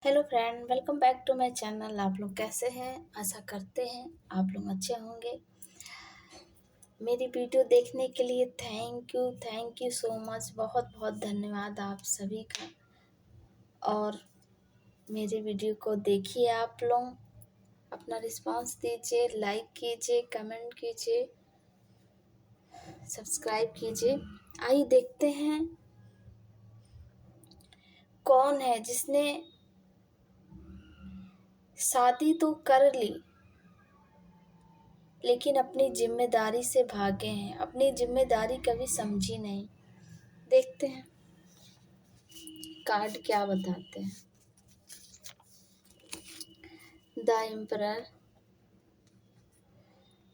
Hello friend, welcome back to my channel. आप लोग कैसे हैं? आशा करते हैं आप लोग अच्छे होंगे। मेरी वीडियो देखने के लिए थैंक यू सो मच। बहुत बहुत धन्यवाद आप सभी का। और मेरी वीडियो को देखिए, आप लोग अपना रिस्पांस दीजिए, लाइक कीजिए, कमेंट कीजिए, सब्सक्राइब कीजिए। आइए देखते हैं कौन है जिसने शादी तो कर ली लेकिन अपनी जिम्मेदारी से भागे हैं, अपनी जिम्मेदारी कभी समझी नहीं। देखते हैं कार्ड क्या बताते हैं। The emperor,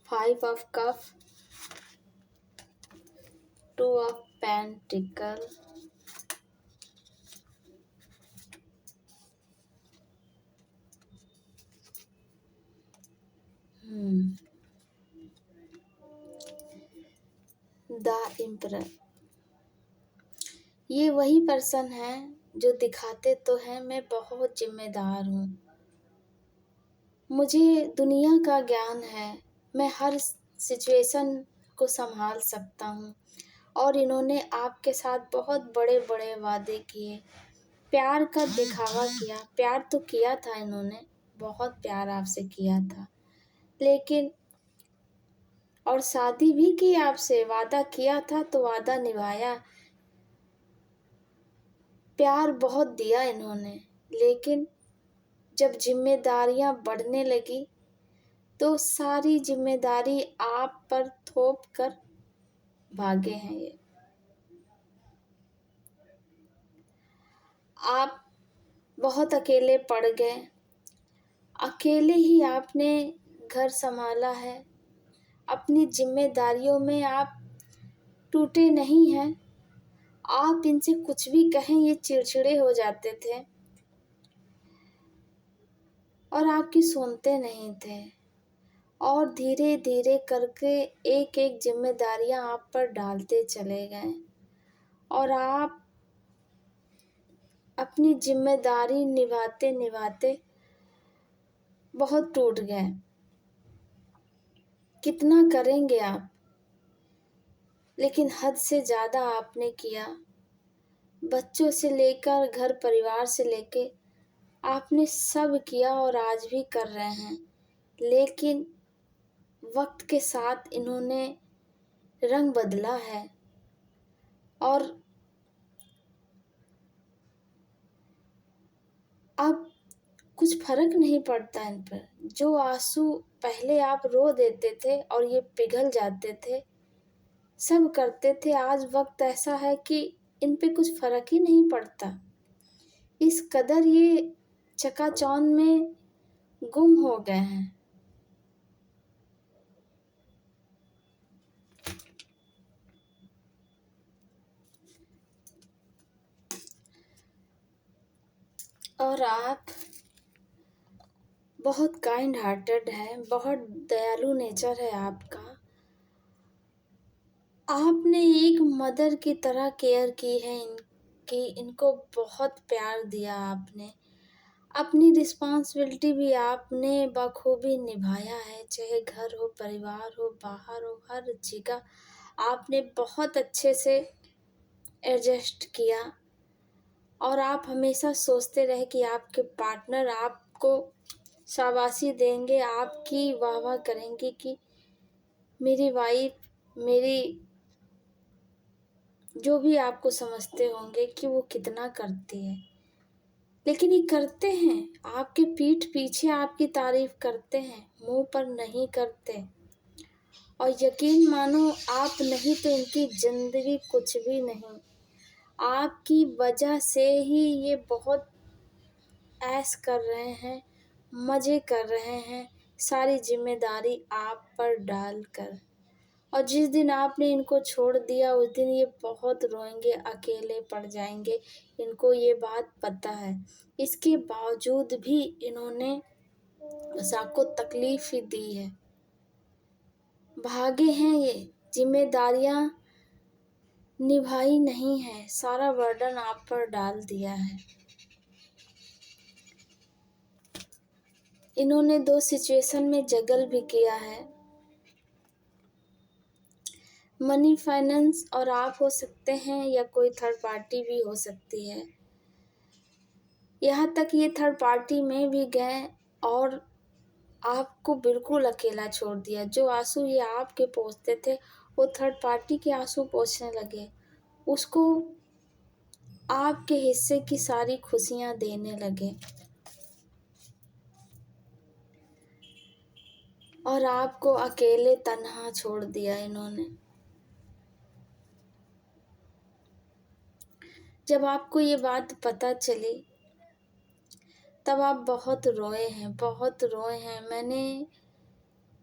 5 of cup, 2 of pentacle, the emperor. ये वही पर्सन है जो दिखाते तो हैं मैं बहुत जिम्मेदार हूँ, मुझे दुनिया का ज्ञान है, मैं हर सिचुएशन को संभाल सकता हूँ। और इन्होंने आपके साथ बहुत बड़े बड़े वादे किए, प्यार का दिखावा किया। प्यार तो किया था इन्होंने, बहुत प्यार आपसे किया था, लेकिन और शादी भी की आपसे, वादा किया था तो वादा निभाया। प्यार बहुत दिया इन्होंने, लेकिन जब जिम्मेदारियां बढ़ने लगी तो सारी जिम्मेदारी आप पर थोप कर भागे हैं ये। आप बहुत अकेले पड़ गए, अकेले ही आपने घर संभाला है। अपनी जिम्मेदारियों में आप टूटे नहीं हैं। आप इनसे कुछ भी कहें ये चिड़चिड़े हो जाते थे और आपकी सुनते नहीं थे। और धीरे धीरे करके एक एक जिम्मेदारियां आप पर डालते चले गए और आप अपनी जिम्मेदारी निभाते निभाते बहुत टूट गए। कितना करेंगे आप, लेकिन हद से ज़्यादा आपने किया। बच्चों से लेकर घर परिवार से लेके आपने सब किया और आज भी कर रहे हैं, लेकिन वक्त के साथ इन्होंने रंग बदला है और अब कुछ फर्क नहीं पड़ता इन पर। जो आंसू पहले आप रो देते थे और ये पिघल जाते थे, सब करते थे, आज वक्त ऐसा है कि इन पे कुछ फर्क ही नहीं पड़ता। इस कदर ये चकाचौंध में गुम हो गए हैं। और आप बहुत काइंड हार्टेड हैं, बहुत दयालु नेचर है आपका। आपने एक मदर की तरह केयर की है इनकी, इनको बहुत प्यार दिया आपने। अपनी रिस्पॉन्सिबिलिटी भी आपने बखूबी निभाया है, चाहे घर हो, परिवार हो, बाहर हो, हर जगह आपने बहुत अच्छे से एडजस्ट किया। और आप हमेशा सोचते रहे कि आपके पार्टनर आपको शाबाशी देंगे, आपकी वाह वाह करेंगे कि मेरी वाइफ, मेरी, जो भी आपको समझते होंगे कि वो कितना करती है। लेकिन ये करते हैं, आपके पीठ पीछे आपकी तारीफ करते हैं, मुंह पर नहीं करते। और यकीन मानो, आप नहीं तो इनकी जिंदगी कुछ भी नहीं। आपकी वजह से ही ये बहुत ऐश कर रहे हैं, मज़े कर रहे हैं, सारी जिम्मेदारी आप पर डालकर। और जिस दिन आपने इनको छोड़ दिया उस दिन ये बहुत रोएंगे, अकेले पड़ जाएंगे, इनको ये बात पता है। इसके बावजूद भी इन्होंने बस आपको तकलीफ ही दी है। भागे हैं ये, जिम्मेदारियां निभाई नहीं है, सारा बर्डन आप पर डाल दिया है। इन्होंने 2 सिचुएशन में जगल भी किया है। मनी फाइनेंस और आप हो सकते हैं या कोई थर्ड पार्टी भी हो सकती है। यहाँ तक ये थर्ड पार्टी में भी गए और आपको बिल्कुल अकेला छोड़ दिया। जो आंसू ये आपके पोंछते थे वो थर्ड पार्टी के आंसू पोंछने लगे। उसको आपके हिस्से की सारी खुशियाँ देने लगे और आपको अकेले तन्हा छोड़ दिया इन्होंने। जब आपको ये बात पता चली तब आप बहुत रोए हैं, बहुत रोए हैं। मैंने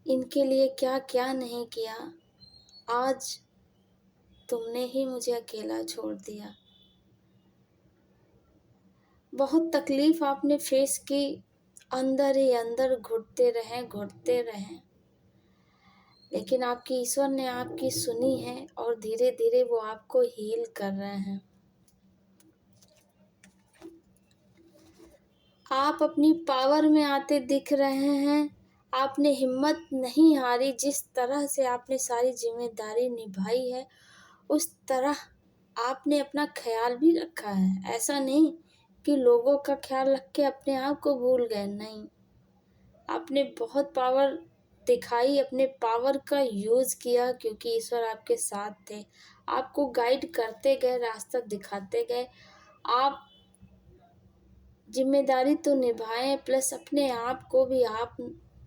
इनके लिए क्या क्या नहीं किया, आज तुमने ही मुझे अकेला छोड़ दिया। बहुत तकलीफ आपने फेस की, अंदर ही अंदर घुटते रहें, लेकिन आपकी ईश्वर ने आपकी सुनी है और धीरे धीरे वो आपको हील कर रहे हैं। आप अपनी पावर में आते दिख रहे हैं। आपने हिम्मत नहीं हारी। जिस तरह से आपने सारी जिम्मेदारी निभाई है उस तरह आपने अपना ख्याल भी रखा है। ऐसा नहीं कि लोगों का ख्याल रख के अपने आप को भूल गए, नहीं। आपने बहुत पावर दिखाई, अपने पावर का यूज़ किया क्योंकि ईश्वर आपके साथ थे। आपको गाइड करते गए, रास्ता दिखाते गए। आप जिम्मेदारी तो निभाएं प्लस अपने आप को भी आप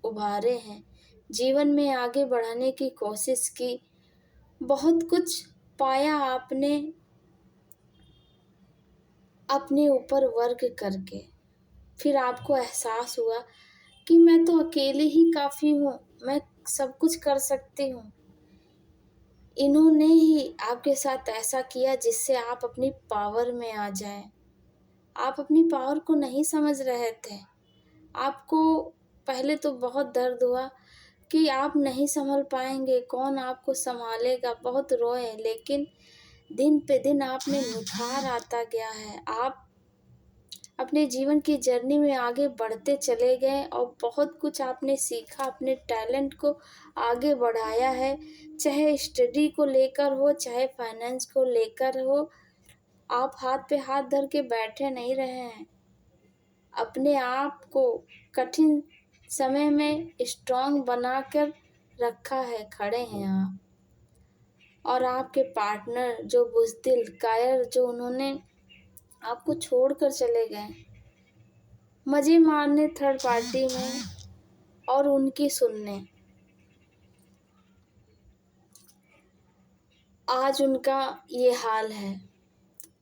उभारे हैं। जीवन में आगे बढ़ाने की कोशिश की, बहुत कुछ पाया आपने अपने ऊपर वर्क करके। फिर आपको एहसास हुआ कि मैं तो अकेले ही काफ़ी हूँ, मैं सब कुछ कर सकती हूँ। इन्होंने ही आपके साथ ऐसा किया जिससे आप अपनी पावर में आ जाएं। आप अपनी पावर को नहीं समझ रहे थे। आपको पहले तो बहुत दर्द हुआ कि आप नहीं संभल पाएंगे, कौन आपको संभालेगा, बहुत रोए। लेकिन दिन पे दिन आप में निखार आता गया है। आप अपने जीवन की जर्नी में आगे बढ़ते चले गए और बहुत कुछ आपने सीखा, अपने टैलेंट को आगे बढ़ाया है। चाहे स्टडी को लेकर हो, चाहे फाइनेंस को लेकर हो। आप हाथ पे हाथ धर के बैठे नहीं रहे हैं। अपने आप को कठिन समय में स्ट्रांग बनाकर रखा है, खड़े हैं आप। और आपके पार्टनर जो बुज़दिल कायर, जो उन्होंने आपको छोड़कर चले गए मज़े मारने थर्ड पार्टी में और उनकी सुनने, आज उनका ये हाल है।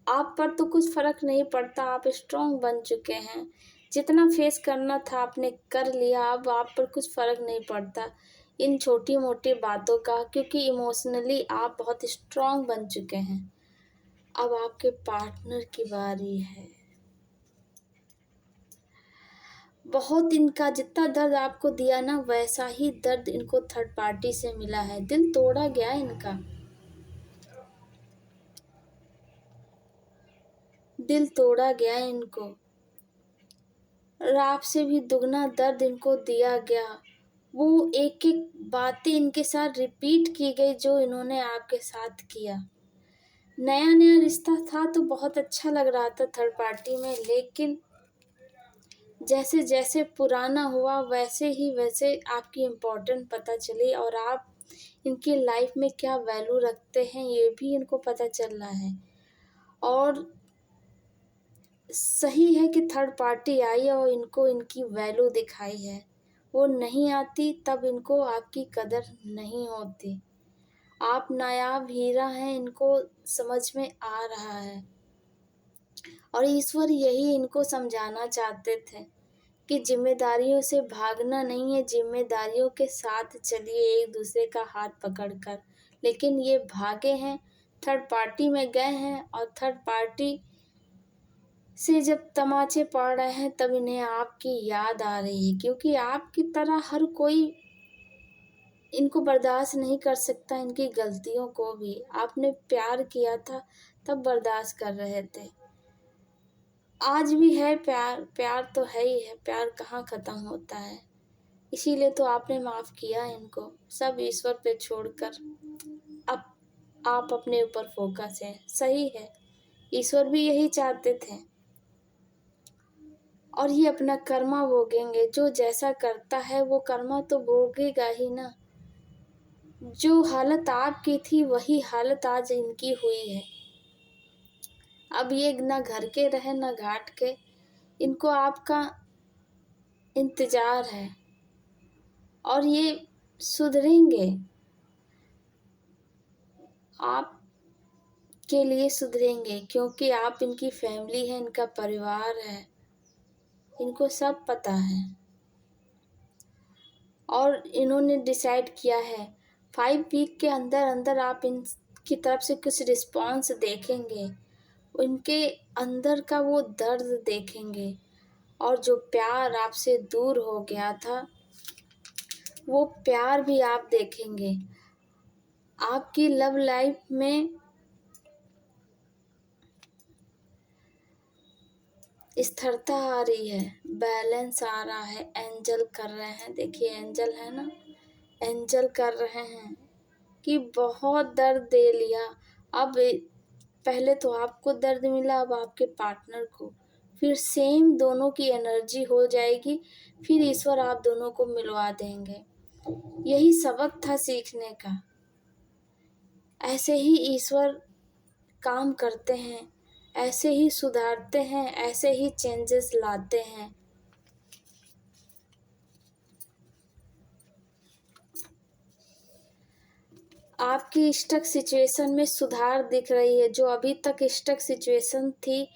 आप पर तो कुछ फ़र्क नहीं पड़ता, आप स्ट्रांग बन चुके हैं। जितना फेस करना था आपने कर लिया, अब आप पर कुछ फ़र्क नहीं पड़ता इन छोटी मोटी बातों का, क्योंकि इमोशनली आप बहुत स्ट्रांग बन चुके हैं। अब आपके पार्टनर की बारी है। बहुत इनका जितना दर्द आपको दिया ना, वैसा ही दर्द इनको थर्ड पार्टी से मिला है। दिल तोड़ा गया इनका, दिल तोड़ा गया इनको। और आपसे भी दुगना दर्द इनको दिया गया। वो एक एक बातें इनके साथ रिपीट की गई जो इन्होंने आपके साथ किया। नया नया रिश्ता था तो बहुत अच्छा लग रहा था थर्ड पार्टी में, लेकिन जैसे जैसे पुराना हुआ वैसे ही वैसे आपकी इम्पोर्टेंट पता चली और आप इनकी लाइफ में क्या वैल्यू रखते हैं ये भी इनको पता चल रहा है। और सही है कि थर्ड पार्टी आई और इनको इनकी वैल्यू दिखाई है। वो नहीं आती तब इनको आपकी कदर नहीं होती। आप नायाब हीरा हैं, इनको समझ में आ रहा है। और ईश्वर यही इनको समझाना चाहते थे कि जिम्मेदारियों से भागना नहीं है, जिम्मेदारियों के साथ चलिए एक दूसरे का हाथ पकड़कर। लेकिन ये भागे हैं, थर्ड पार्टी में गए हैं और थर्ड पार्टी से जब तमाचे पड़ रहे हैं तब इन्हें आपकी याद आ रही है, क्योंकि आपकी तरह हर कोई इनको बर्दाश्त नहीं कर सकता, इनकी गलतियों को भी। आपने प्यार किया था तब बर्दाश्त कर रहे थे। आज भी है प्यार, प्यार तो है ही है, प्यार कहाँ ख़त्म होता है। इसीलिए तो आपने माफ़ किया इनको, सब ईश्वर पे छोड़कर अब आप अपने ऊपर फोकस है। सही है, ईश्वर भी यही चाहते थे। और ये अपना कर्मा भोगेंगे, जो जैसा करता है वो कर्मा तो भोगेगा ही ना। जो हालत आपकी थी वही हालत आज इनकी हुई है। अब ये ना घर के रहे ना घाट के, इनको आपका इंतजार है और ये सुधरेंगे, आप के लिए सुधरेंगे, क्योंकि आप इनकी फैमिली है, इनका परिवार है, इनको सब पता है। और इन्होंने डिसाइड किया है 5 वीक के अंदर अंदर आप इनकी तरफ से कुछ रिस्पॉन्स देखेंगे, उनके अंदर का वो दर्द देखेंगे। और जो प्यार आपसे दूर हो गया था वो प्यार भी आप देखेंगे। आपकी लव लाइफ में स्थिरता आ रही है, बैलेंस आ रहा है, एंजल कर रहे हैं। देखिए एंजल है ना, एंजल कर रहे हैं कि बहुत दर्द दे लिया। अब पहले तो आपको दर्द मिला, अब आपके पार्टनर को, फिर सेम दोनों की एनर्जी हो जाएगी, फिर ईश्वर आप दोनों को मिलवा देंगे। यही सबक था सीखने का। ऐसे ही ईश्वर काम करते हैं, ऐसे ही सुधारते हैं, ऐसे ही चेंजेस लाते हैं। आपकी स्टक सिचुएशन में सुधार दिख रही है। जो अभी तक स्टक सिचुएशन थी,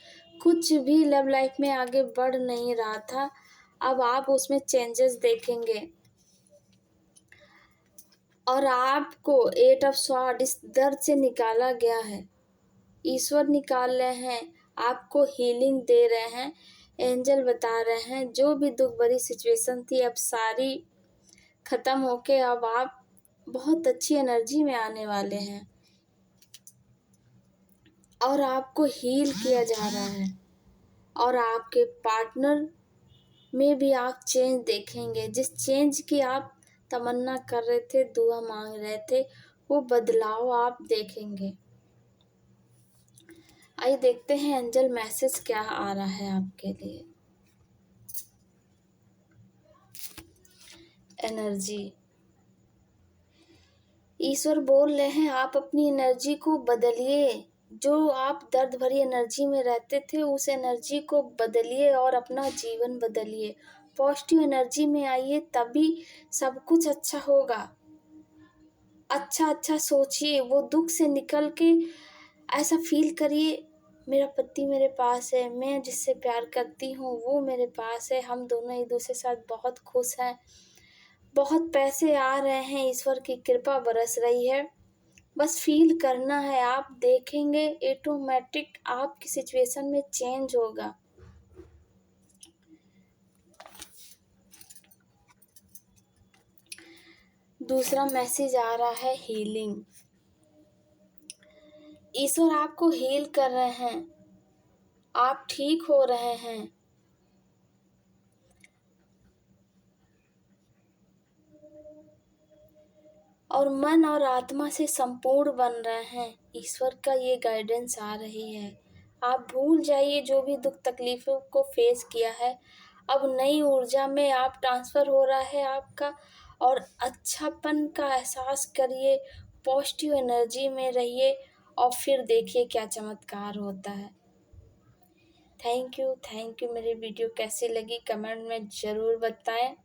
कुछ भी लव लाइफ में आगे बढ़ नहीं रहा था, अब आप उसमें चेंजेस देखेंगे। और आपको 8 ऑफ स्वॉर्ड इस दर्द से निकाला गया है, ईश्वर निकाल रहे हैं, आपको हीलिंग दे रहे हैं। एंजल बता रहे हैं जो भी दुख भरी सिचुएशन थी अब सारी खत्म होके अब आप बहुत अच्छी एनर्जी में आने वाले हैं और आपको हील किया जा रहा है। और आपके पार्टनर में भी आप चेंज देखेंगे। जिस चेंज की आप तमन्ना कर रहे थे, दुआ मांग रहे थे, वो बदलाव आप देखेंगे। आइए देखते हैं एंजल मैसेज क्या आ रहा है आपके लिए। एनर्जी, ईश्वर बोल रहे हैं आप अपनी एनर्जी को बदलिए। जो आप दर्द भरी एनर्जी में रहते थे उस एनर्जी को बदलिए और अपना जीवन बदलिए। पॉजिटिव एनर्जी में आइए, तभी सब कुछ अच्छा होगा। अच्छा अच्छा सोचिए, वो दुख से निकल के ऐसा फील करिए मेरा पति मेरे पास है, मैं जिससे प्यार करती हूँ वो मेरे पास है, हम दोनों एक दूसरे के साथ बहुत खुश हैं, बहुत पैसे आ रहे हैं, ईश्वर की कृपा बरस रही है। बस फील करना है, आप देखेंगे ऑटोमेटिक आपकी सिचुएशन में चेंज होगा। दूसरा मैसेज आ रहा है हीलिंग। ईश्वर आपको हील कर रहे हैं, आप ठीक हो रहे हैं। और मन और आत्मा से संपूर्ण बन रहे हैं। ईश्वर का ये गाइडेंस आ रही है। आप भूल जाइए जो भी दुख तकलीफों को फेस किया है, अब नई ऊर्जा में आप ट्रांसफ़र हो रहा है आपका। और अच्छापन का एहसास करिए, पॉजिटिव एनर्जी में रहिए और फिर देखिए क्या चमत्कार होता है। Thank you. मेरी वीडियो कैसी लगी कमेंट में ज़रूर बताएं।